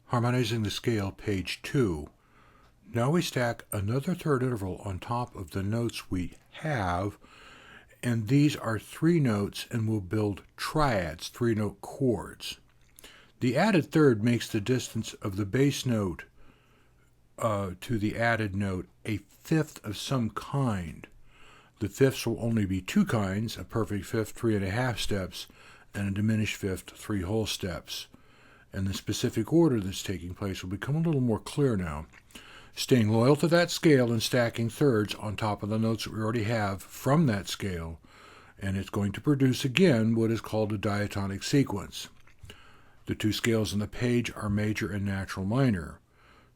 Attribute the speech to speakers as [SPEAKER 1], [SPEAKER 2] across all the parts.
[SPEAKER 1] Harmonizing the scale, page 2. Now we stack another third interval on top of the notes we have, and these are 3 notes, and we'll build triads, 3-note chords. The added third makes the distance of the bass note to the added note a fifth of some kind. The fifths will only be 2 kinds, a perfect fifth, 3½ steps, and a diminished fifth, 3 whole steps. And the specific order that's taking place will become a little more clear now. Staying loyal to that scale and stacking thirds on top of the notes that we already have from that scale, and it's going to produce again what is called a diatonic sequence. The 2 scales on the page are major and natural minor.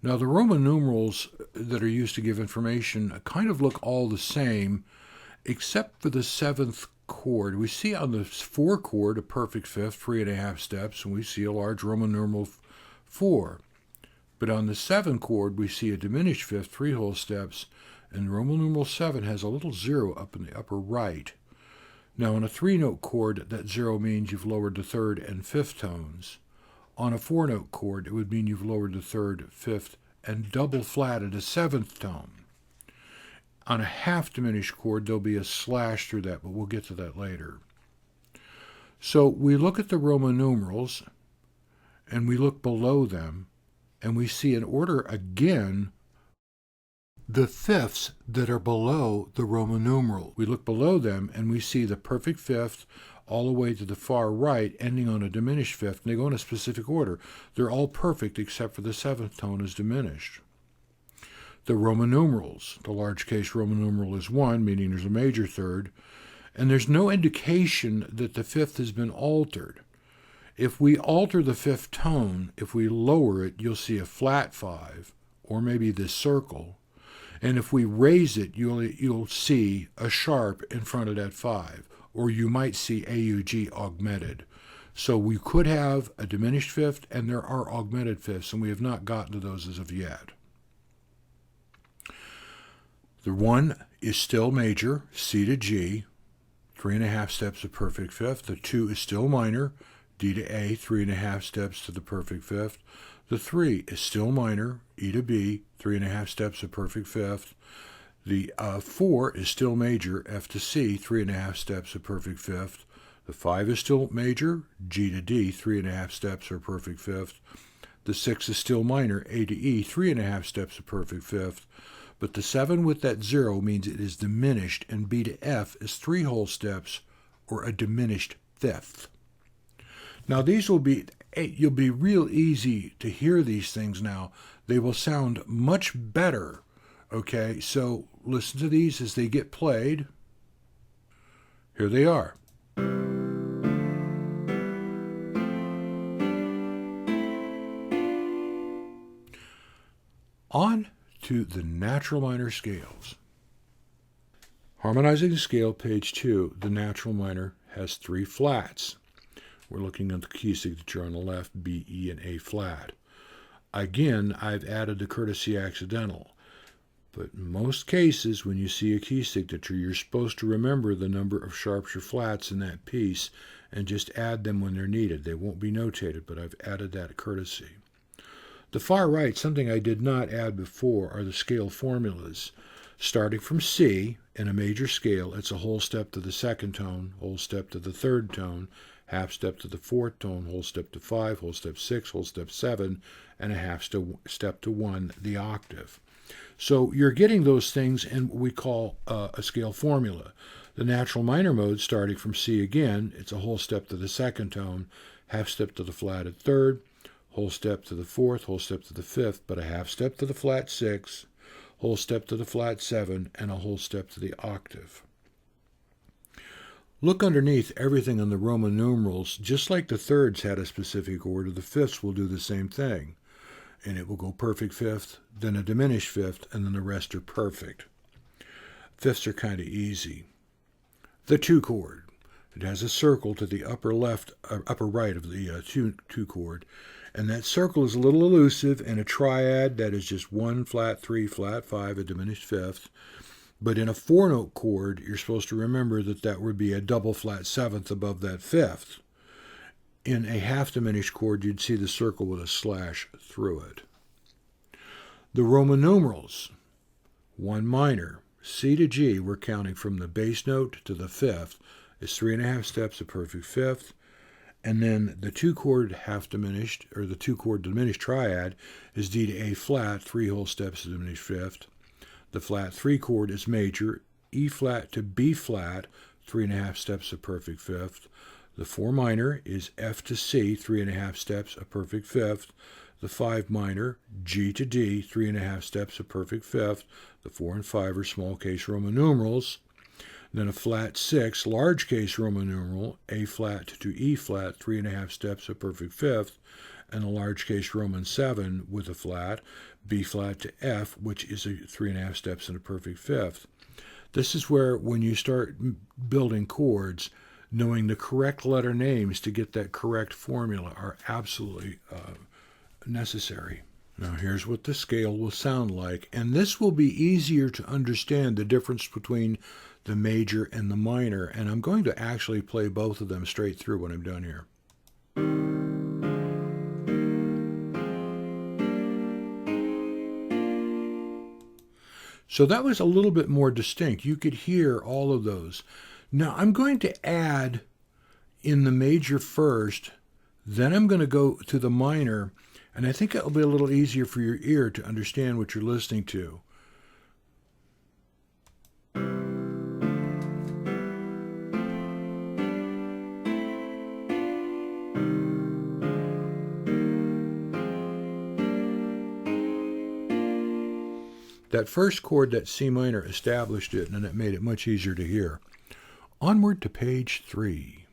[SPEAKER 1] Now the Roman numerals that are used to give information kind of look all the same, except for the 7th chord. We see on the 4 chord a perfect fifth, 3½ steps, and we see a large Roman numeral 4. But on the 7 chord we see a diminished fifth, 3 whole steps, and Roman numeral 7 has a little 0 up in the upper right. Now on a 3-note chord, that 0 means you've lowered the 3rd and 5th tones. On a 4-note chord, it would mean you've lowered the 3rd, 5th, and double flatted a 7th tone. On a half diminished chord, there'll be a slash through that, but we'll get to that later. So we look at the Roman numerals, and we look below them, and we see in order again the fifths that are below the Roman numeral. We look below them, and we see the perfect fifth all the way to the far right, ending on a diminished fifth, and they go in a specific order. They're all perfect except for the 7th tone is diminished. The Roman numerals. The large case Roman numeral is 1, meaning there's a major third, and there's no indication that the 5th has been altered. If we alter the 5th tone, if we lower it, you'll see a flat 5, or maybe this circle, and if we raise it, you'll see a sharp in front of that 5, or you might see AUG augmented. So we could have a diminished fifth, and there are augmented fifths, and we have not gotten to those as of yet. The 1 is still major, C to G, 3½ steps of perfect fifth. The 2 is still minor, D to A, 3½ steps to the perfect fifth. The 3 is still minor, E to B, 3½ steps of perfect fifth. The 4 is still major, F to C, 3½ steps of perfect fifth. The 5 is still major, G to D, 3½ steps of perfect fifth. The 6 is still minor, A to E, 3½ steps of perfect fifth. But the 7 with that 0 means it is diminished, and B to F is 3 whole steps, or a diminished fifth. Now these will be, you'll be real easy to hear these things now. They will sound much better. Okay, so listen to these as they get played. Here they are. On to the natural minor scales. Harmonizing the scale, page 2, the natural minor has 3 flats. We're looking at the key signature on the left, B, E, and A flat. Again, I've added the courtesy accidental. But in most cases, when you see a key signature, you're supposed to remember the number of sharps or flats in that piece and just add them when they're needed. They won't be notated, but I've added that courtesy. The far right, something I did not add before, are the scale formulas. Starting from C, in a major scale, it's a whole step to the 2nd tone, whole step to the 3rd tone, half step to the 4th tone, whole step to 5, whole step 6, whole step 7, and a half step to 1, the octave. So you're getting those things in what we call a scale formula. The natural minor mode, starting from C again, it's a whole step to the 2nd tone, half step to the flatted 3rd, whole step to the 4th, whole step to the 5th, but a half step to the flat 6, whole step to the flat 7, and a whole step to the octave. Look underneath everything in the Roman numerals. Just like the thirds had a specific order, the fifths will do the same thing. And it will go perfect fifth, then a diminished fifth, and then the rest are perfect. Fifths are kind of easy. The 2 chord. It has a circle to the upper right of the 2 chord. And that circle is a little elusive, and a triad that is just 1, flat 3, flat 5, a diminished fifth. But in a 4-note chord, you're supposed to remember that that would be a double flat 7th above that 5th. in a half diminished chord, you'd see the circle with a slash through it. The Roman numerals, 1 minor, C to G, we're counting from the bass note to the fifth, is 3.5 steps of perfect fifth. And then the 2-chord half diminished, or the 2-chord diminished triad, is D to A flat, 3 whole steps of diminished fifth. The flat 3 chord is major, E flat to B flat, 3.5 steps of perfect fifth. The 4 minor is F to C, 3.5 steps of perfect fifth. The 5 minor, G to D, 3.5 steps of perfect fifth. The 4 and 5 are small case Roman numerals. Then a flat 6, large case Roman numeral, A flat to E flat, 3.5 steps of perfect fifth. And a large case Roman 7 with a flat, B flat to F, which is a 3.5 steps in a perfect fifth. This is where, when you start building chords, knowing the correct letter names to get that correct formula are absolutely necessary. Now here's what the scale will sound like, and this will be easier to understand the difference between the major and the minor, and I'm going to actually play both of them straight through when I'm done here. So that was a little bit more distinct. You could hear all of those. Now I'm going to add in the major first, then I'm going to go to the minor, and I think it'll be a little easier for your ear to understand what you're listening to. That first chord, that C minor, established it, and it made it much easier to hear. Onward to page 3.